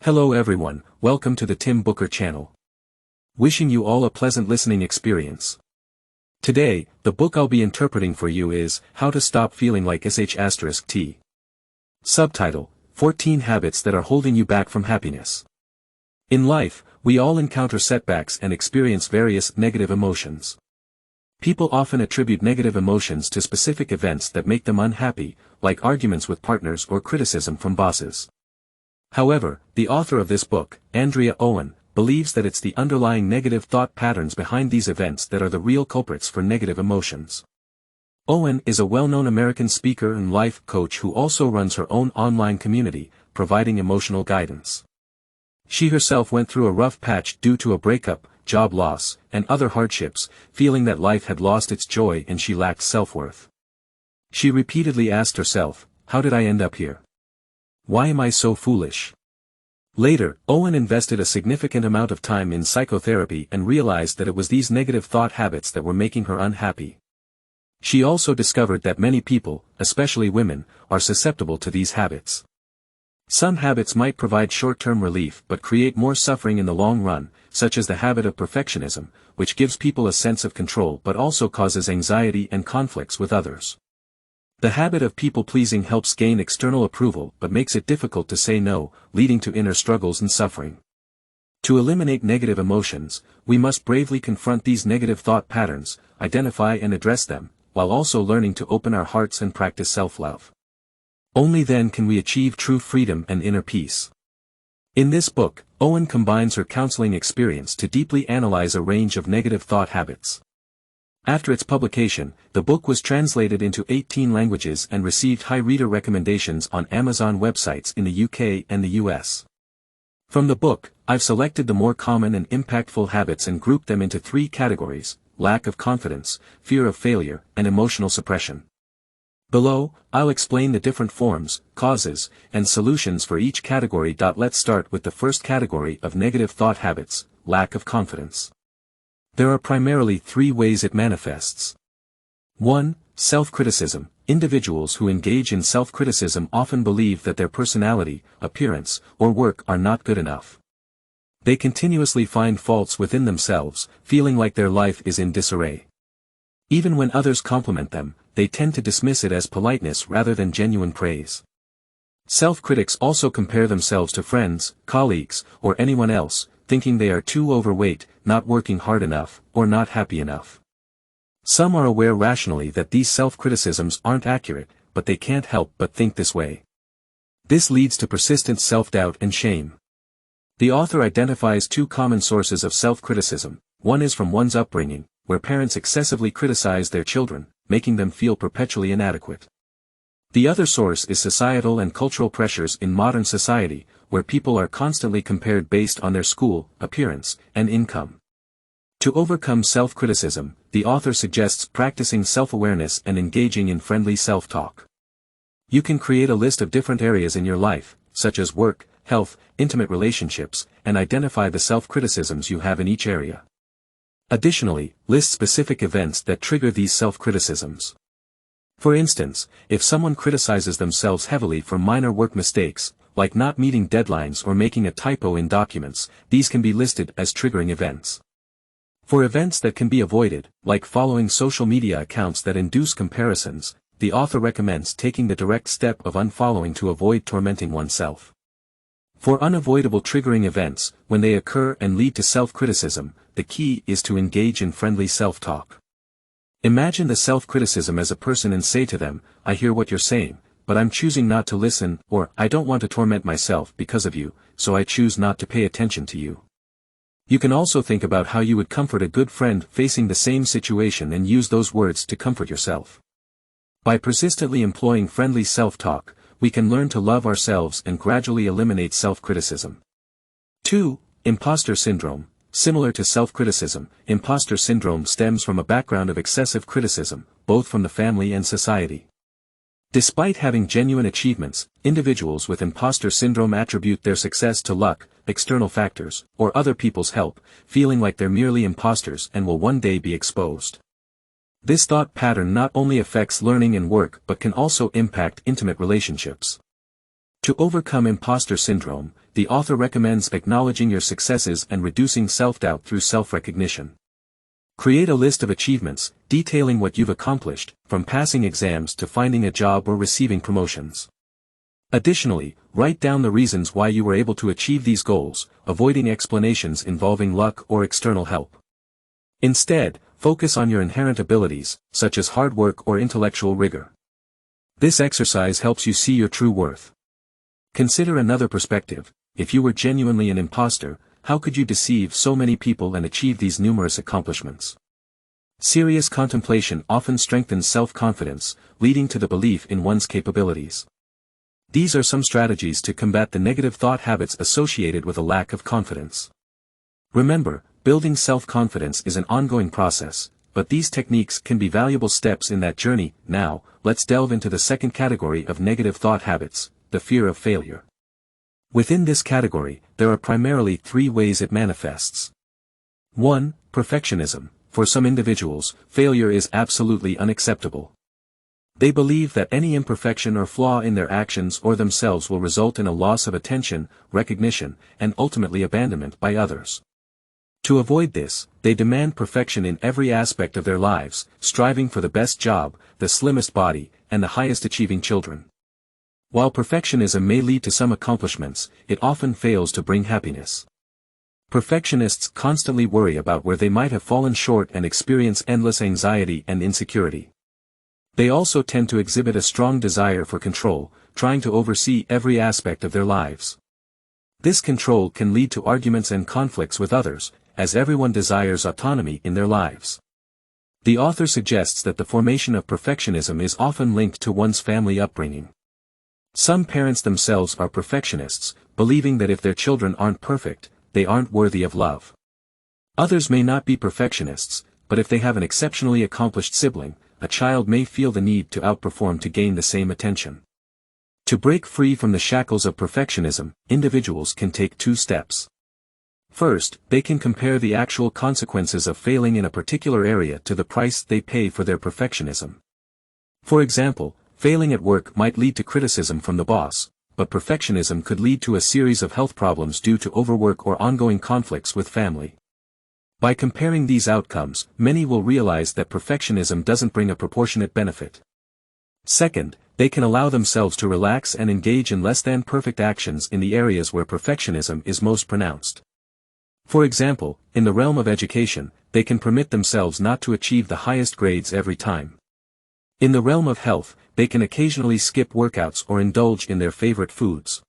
Hello everyone, welcome to the Tim Booker channel. Wishing you all a pleasant listening experience. Today, the book I'll be interpreting for you is How to Stop Feeling Like *T. Subtitle: 14 Habits That Are Holding You Back from Happiness. In life, we all encounter setbacks and experience various negative emotions. People often attribute negative emotions to specific events that make them unhappy, like arguments with partners or criticism from bosses. However, the author of this book, Andrea Owen, believes that it's the underlying negative thought patterns behind these events that are the real culprits for negative emotions. Owen is a well-known American speaker and life coach who also runs her own online community, providing emotional guidance. She herself went through a rough patch due to a breakup, job loss, and other hardships, feeling that life had lost its joy and she lacked self-worth. She repeatedly asked herself, "How did I end up here? Why am I so foolish?" Later, Owen invested a significant amount of time in psychotherapy and realized that it was these negative thought habits that were making her unhappy. She also discovered that many people, especially women, are susceptible to these habits. Some habits might provide short-term relief but create more suffering in the long run, such as the habit of perfectionism, which gives people a sense of control but also causes anxiety and conflicts with others. The habit of people-pleasing helps gain external approval but makes it difficult to say no, leading to inner struggles and suffering. To eliminate negative emotions, we must bravely confront these negative thought patterns, identify and address them, while also learning to open our hearts and practice self-love. Only then can we achieve true freedom and inner peace. In this book, Owen combines her counseling experience to deeply analyze a range of negative thought habits. After its publication, the book was translated into 18 languages and received high reader recommendations on Amazon websites in the UK and the US. From the book, I've selected the more common and impactful habits and grouped them into 3 categories: lack of confidence, fear of failure, and emotional suppression. Below, I'll explain the different forms, causes, and solutions for each category. Let's start with the first category of negative thought habits: lack of confidence. There are primarily 3 ways it manifests. 1. Self-criticism. Individuals who engage in self-criticism often believe that their personality, appearance, or work are not good enough. They continuously find faults within themselves, feeling like their life is in disarray. Even when others compliment them, they tend to dismiss it as politeness rather than genuine praise. Self-critics also compare themselves to friends, colleagues, or anyone else, thinking they are too overweight, not working hard enough, or not happy enough. Some are aware rationally that these self-criticisms aren't accurate, but they can't help but think this way. This leads to persistent self-doubt and shame. The author identifies 2 common sources of self-criticism. One is from one's upbringing, where parents excessively criticize their children, making them feel perpetually inadequate. The other source is societal and cultural pressures in modern society, where people are constantly compared based on their school, appearance, and income. To overcome self-criticism, the author suggests practicing self-awareness and engaging in friendly self-talk. You can create a list of different areas in your life, such as work, health, intimate relationships, and identify the self-criticisms you have in each area. Additionally, list specific events that trigger these self-criticisms. For instance, if someone criticizes themselves heavily for minor work mistakes, like not meeting deadlines or making a typo in documents, these can be listed as triggering events. For events that can be avoided, like following social media accounts that induce comparisons, the author recommends taking the direct step of unfollowing to avoid tormenting oneself. For unavoidable triggering events, when they occur and lead to self-criticism, the key is to engage in friendly self-talk. Imagine the self-criticism as a person and say to them, "I hear what you're saying, but I'm choosing not to listen," or "I don't want to torment myself because of you, so I choose not to pay attention to you." You can also think about how you would comfort a good friend facing the same situation and use those words to comfort yourself. By persistently employing friendly self-talk, we can learn to love ourselves and gradually eliminate self-criticism. 2. Impostor Syndrome. Similar to self-criticism, impostor syndrome stems from a background of excessive criticism, both from the family and society. Despite having genuine achievements, individuals with impostor syndrome attribute their success to luck, external factors, or other people's help, feeling like they're merely imposters and will one day be exposed. This thought pattern not only affects learning and work but can also impact intimate relationships. To overcome impostor syndrome, the author recommends acknowledging your successes and reducing self-doubt through self-recognition. Create a list of achievements, detailing what you've accomplished, from passing exams to finding a job or receiving promotions. Additionally, write down the reasons why you were able to achieve these goals, avoiding explanations involving luck or external help. Instead, focus on your inherent abilities, such as hard work or intellectual rigor. This exercise helps you see your true worth. Consider another perspective. If you were genuinely an imposter, how could you deceive so many people and achieve these numerous accomplishments? Serious contemplation often strengthens self-confidence, leading to the belief in one's capabilities. These are some strategies to combat the negative thought habits associated with a lack of confidence. Remember, building self-confidence is an ongoing process, but these techniques can be valuable steps in that journey. Now, let's delve into the second category of negative thought habits, the fear of failure. Within this category, there are primarily three ways it manifests. 1. Perfectionism. For some individuals, failure is absolutely unacceptable. They believe that any imperfection or flaw in their actions or themselves will result in a loss of attention, recognition, and ultimately abandonment by others. To avoid this, they demand perfection in every aspect of their lives, striving for the best job, the slimmest body, and the highest achieving children. While perfectionism may lead to some accomplishments, it often fails to bring happiness. Perfectionists constantly worry about where they might have fallen short and experience endless anxiety and insecurity. They also tend to exhibit a strong desire for control, trying to oversee every aspect of their lives. This control can lead to arguments and conflicts with others, as everyone desires autonomy in their lives. The author suggests that the formation of perfectionism is often linked to one's family upbringing. Some parents themselves are perfectionists, believing that if their children aren't perfect, they aren't worthy of love. Others may not be perfectionists, but if they have an exceptionally accomplished sibling, a child may feel the need to outperform to gain the same attention. To break free from the shackles of perfectionism, individuals can take two steps. First, they can compare the actual consequences of failing in a particular area to the price they pay for their perfectionism. For example, failing at work might lead to criticism from the boss, but perfectionism could lead to a series of health problems due to overwork or ongoing conflicts with family. By comparing these outcomes, many will realize that perfectionism doesn't bring a proportionate benefit. Second, they can allow themselves to relax and engage in less-than-perfect actions in the areas where perfectionism is most pronounced. For example, in the realm of education, they can permit themselves not to achieve the highest grades every time. In the realm of health, they can occasionally skip workouts or indulge in their favorite foods.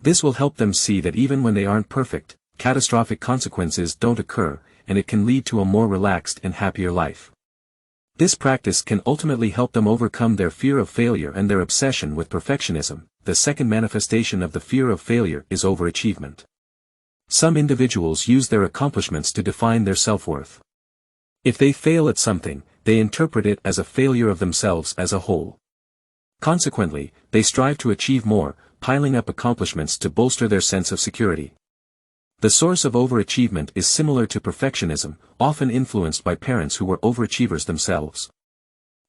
This will help them see that even when they aren't perfect, catastrophic consequences don't occur, and it can lead to a more relaxed and happier life. This practice can ultimately help them overcome their fear of failure and their obsession with perfectionism. The second manifestation of the fear of failure is overachievement. Some individuals use their accomplishments to define their self-worth. If they fail at something, they interpret it as a failure of themselves as a whole. Consequently, they strive to achieve more, piling up accomplishments to bolster their sense of security. The source of overachievement is similar to perfectionism, often influenced by parents who were overachievers themselves.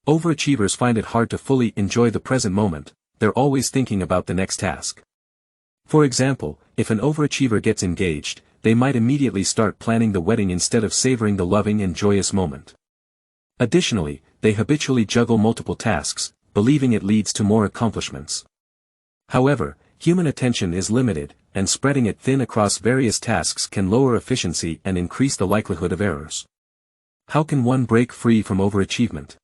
Overachievers find it hard to fully enjoy the present moment, they're always thinking about the next task. For example, if an overachiever gets engaged, they might immediately start planning the wedding instead of savoring the loving and joyous moment. Additionally, they habitually juggle multiple tasks, believing it leads to more accomplishments. However, human attention is limited, and spreading it thin across various tasks can lower efficiency and increase the likelihood of errors. How can one break free from overachievement?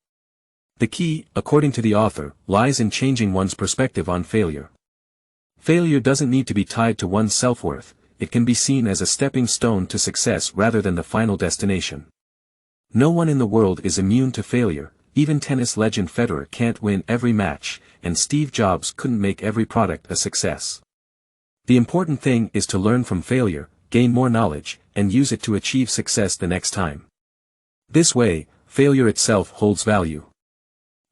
The key, according to the author, lies in changing one's perspective on failure. Failure doesn't need to be tied to one's self-worth, it can be seen as a stepping stone to success rather than the final destination. No one in the world is immune to failure, even tennis legend Federer can't win every match, and Steve Jobs couldn't make every product a success. The important thing is to learn from failure, gain more knowledge, and use it to achieve success the next time. This way, failure itself holds value.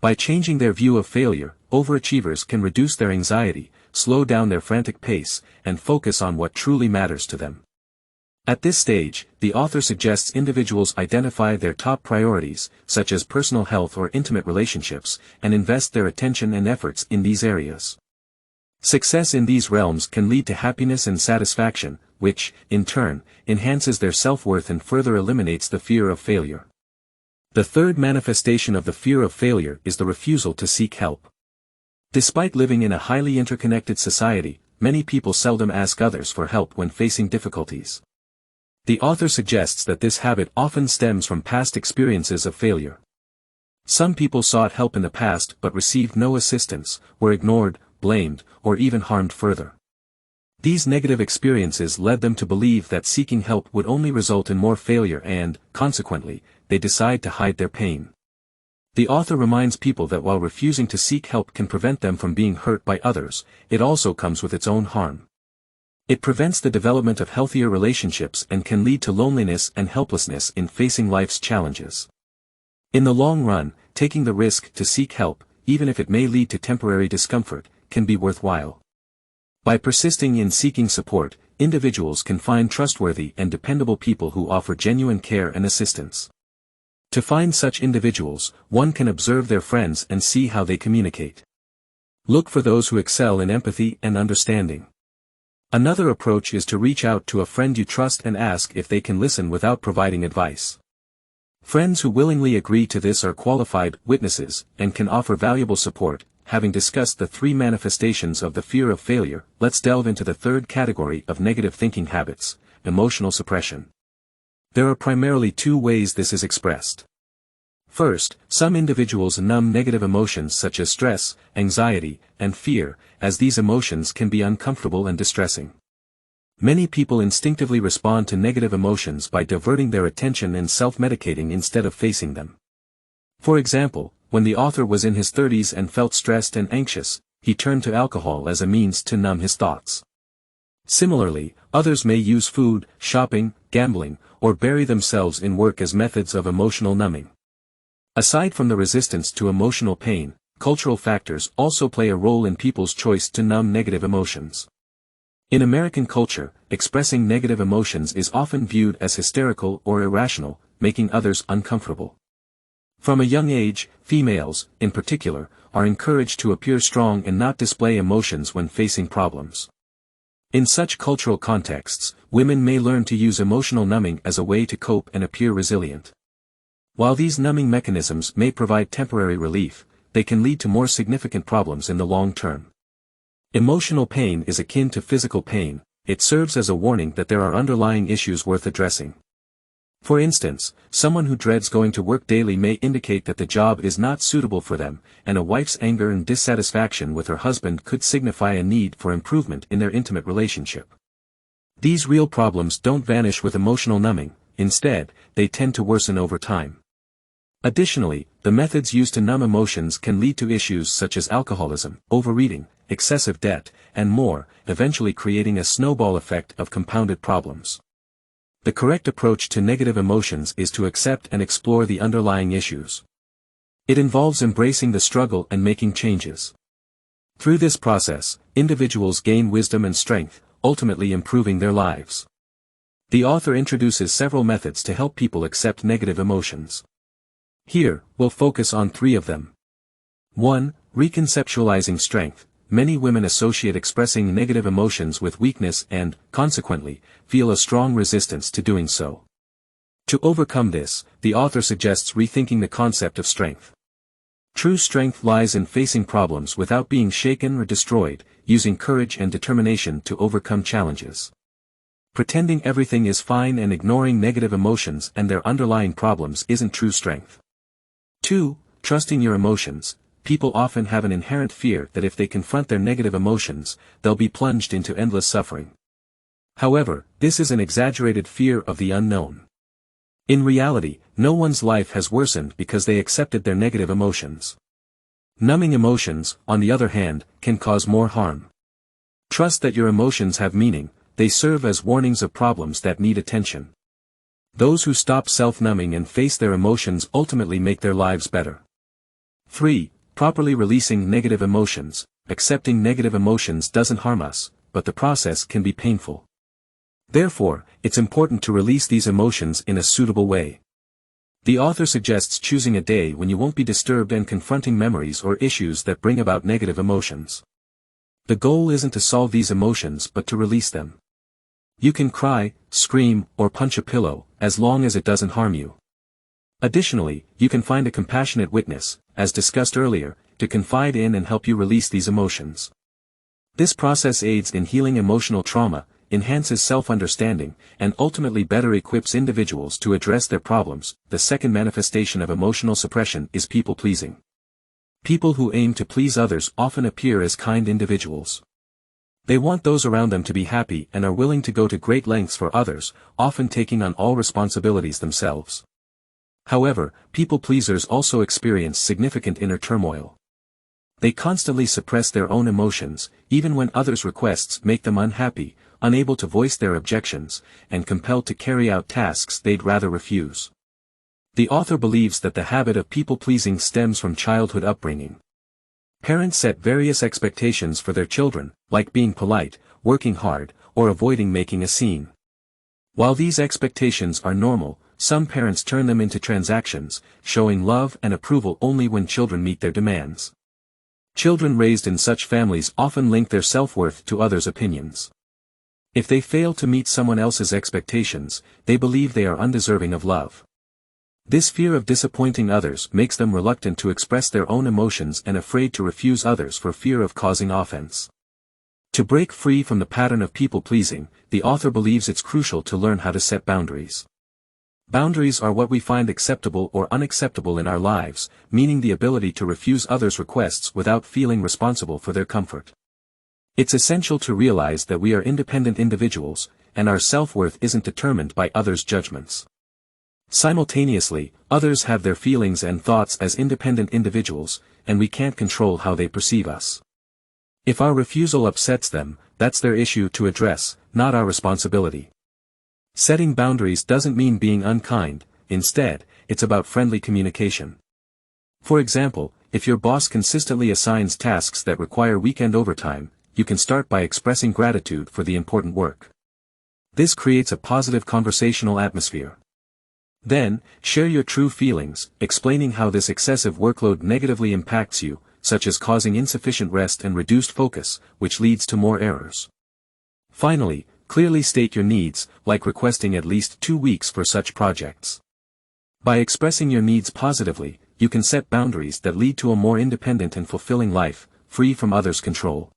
By changing their view of failure, overachievers can reduce their anxiety, slow down their frantic pace, and focus on what truly matters to them. At this stage, the author suggests individuals identify their top priorities, such as personal health or intimate relationships, and invest their attention and efforts in these areas. Success in these realms can lead to happiness and satisfaction, which, in turn, enhances their self-worth and further eliminates the fear of failure. The third manifestation of the fear of failure is the refusal to seek help. Despite living in a highly interconnected society, many people seldom ask others for help when facing difficulties. The author suggests that this habit often stems from past experiences of failure. Some people sought help in the past but received no assistance, were ignored, blamed, or even harmed further. These negative experiences led them to believe that seeking help would only result in more failure and, consequently, they decide to hide their pain. The author reminds people that while refusing to seek help can prevent them from being hurt by others, it also comes with its own harm. It prevents the development of healthier relationships and can lead to loneliness and helplessness in facing life's challenges. In the long run, taking the risk to seek help, even if it may lead to temporary discomfort, can be worthwhile. By persisting in seeking support, individuals can find trustworthy and dependable people who offer genuine care and assistance. To find such individuals, one can observe their friends and see how they communicate. Look for those who excel in empathy and understanding. Another approach is to reach out to a friend you trust and ask if they can listen without providing advice. Friends who willingly agree to this are qualified witnesses and can offer valuable support. Having discussed the three manifestations of the fear of failure, let's delve into the third category of negative thinking habits, emotional suppression. There are primarily two ways this is expressed. First, some individuals numb negative emotions such as stress, anxiety, and fear, as these emotions can be uncomfortable and distressing. Many people instinctively respond to negative emotions by diverting their attention and self-medicating instead of facing them. For example, when the author was in his 30s and felt stressed and anxious, he turned to alcohol as a means to numb his thoughts. Similarly, others may use food, shopping, gambling, or bury themselves in work as methods of emotional numbing. Aside from the resistance to emotional pain, cultural factors also play a role in people's choice to numb negative emotions. In American culture, expressing negative emotions is often viewed as hysterical or irrational, making others uncomfortable. From a young age, females, in particular, are encouraged to appear strong and not display emotions when facing problems. In such cultural contexts, women may learn to use emotional numbing as a way to cope and appear resilient. While these numbing mechanisms may provide temporary relief, they can lead to more significant problems in the long term. Emotional pain is akin to physical pain. It serves as a warning that there are underlying issues worth addressing. For instance, someone who dreads going to work daily may indicate that the job is not suitable for them, and a wife's anger and dissatisfaction with her husband could signify a need for improvement in their intimate relationship. These real problems don't vanish with emotional numbing, instead, they tend to worsen over time. Additionally, the methods used to numb emotions can lead to issues such as alcoholism, overeating, excessive debt, and more, eventually creating a snowball effect of compounded problems. The correct approach to negative emotions is to accept and explore the underlying issues. It involves embracing the struggle and making changes. Through this process, individuals gain wisdom and strength, ultimately improving their lives. The author introduces several methods to help people accept negative emotions. Here, we'll focus on three of them. 1. Reconceptualizing strength. Many women associate expressing negative emotions with weakness and, consequently, feel a strong resistance to doing so. To overcome this, the author suggests rethinking the concept of strength. True strength lies in facing problems without being shaken or destroyed, using courage and determination to overcome challenges. Pretending everything is fine and ignoring negative emotions and their underlying problems isn't true strength. 2. Trusting your emotions. People often have an inherent fear that if they confront their negative emotions, they'll be plunged into endless suffering. However, this is an exaggerated fear of the unknown. In reality, no one's life has worsened because they accepted their negative emotions. Numbing emotions, on the other hand, can cause more harm. Trust that your emotions have meaning, they serve as warnings of problems that need attention. Those who stop self-numbing and face their emotions ultimately make their lives better. 3. Properly releasing negative emotions. Accepting negative emotions doesn't harm us, but the process can be painful. Therefore, it's important to release these emotions in a suitable way. The author suggests choosing a day when you won't be disturbed and confronting memories or issues that bring about negative emotions. The goal isn't to solve these emotions but to release them. You can cry, scream, or punch a pillow, as long as it doesn't harm you. Additionally, you can find a compassionate witness, as discussed earlier, to confide in and help you release these emotions. This process aids in healing emotional trauma, enhances self-understanding, and ultimately better equips individuals to address their problems. The second manifestation of emotional suppression is people-pleasing. People who aim to please others often appear as kind individuals. They want those around them to be happy and are willing to go to great lengths for others, often taking on all responsibilities themselves. However, people-pleasers also experience significant inner turmoil. They constantly suppress their own emotions, even when others' requests make them unhappy, unable to voice their objections, and compelled to carry out tasks they'd rather refuse. The author believes that the habit of people-pleasing stems from childhood upbringing. Parents set various expectations for their children, like being polite, working hard, or avoiding making a scene. While these expectations are normal, some parents turn them into transactions, showing love and approval only when children meet their demands. Children raised in such families often link their self-worth to others' opinions. If they fail to meet someone else's expectations, they believe they are undeserving of love. This fear of disappointing others makes them reluctant to express their own emotions and afraid to refuse others for fear of causing offense. To break free from the pattern of people-pleasing, the author believes it's crucial to learn how to set boundaries. Boundaries are what we find acceptable or unacceptable in our lives, meaning the ability to refuse others' requests without feeling responsible for their comfort. It's essential to realize that we are independent individuals, and our self-worth isn't determined by others' judgments. Simultaneously, others have their feelings and thoughts as independent individuals, and we can't control how they perceive us. If our refusal upsets them, that's their issue to address, not our responsibility. Setting boundaries doesn't mean being unkind, instead, it's about friendly communication. For example, if your boss consistently assigns tasks that require weekend overtime, you can start by expressing gratitude for the important work. This creates a positive conversational atmosphere. Then, share your true feelings, explaining how this excessive workload negatively impacts you, such as causing insufficient rest and reduced focus, which leads to more errors. Finally, clearly state your needs, like requesting at least 2 weeks for such projects. By expressing your needs positively, you can set boundaries that lead to a more independent and fulfilling life, free from others' control.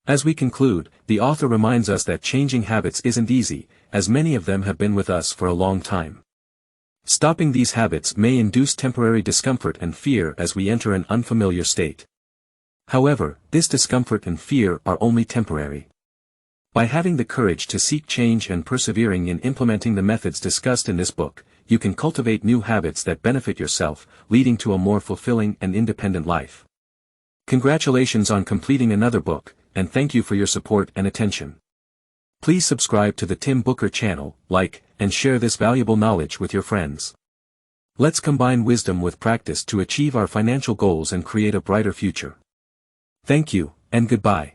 As we conclude, the author reminds us that changing habits isn't easy, as many of them have been with us for a long time. Stopping these habits may induce temporary discomfort and fear as we enter an unfamiliar state. However, this discomfort and fear are only temporary. By having the courage to seek change and persevering in implementing the methods discussed in this book, you can cultivate new habits that benefit yourself, leading to a more fulfilling and independent life. Congratulations on completing another book, and thank you for your support and attention. Please subscribe to the Tim Booker channel, like, and share this valuable knowledge with your friends. Let's combine wisdom with practice to achieve our financial goals and create a brighter future. Thank you, and goodbye.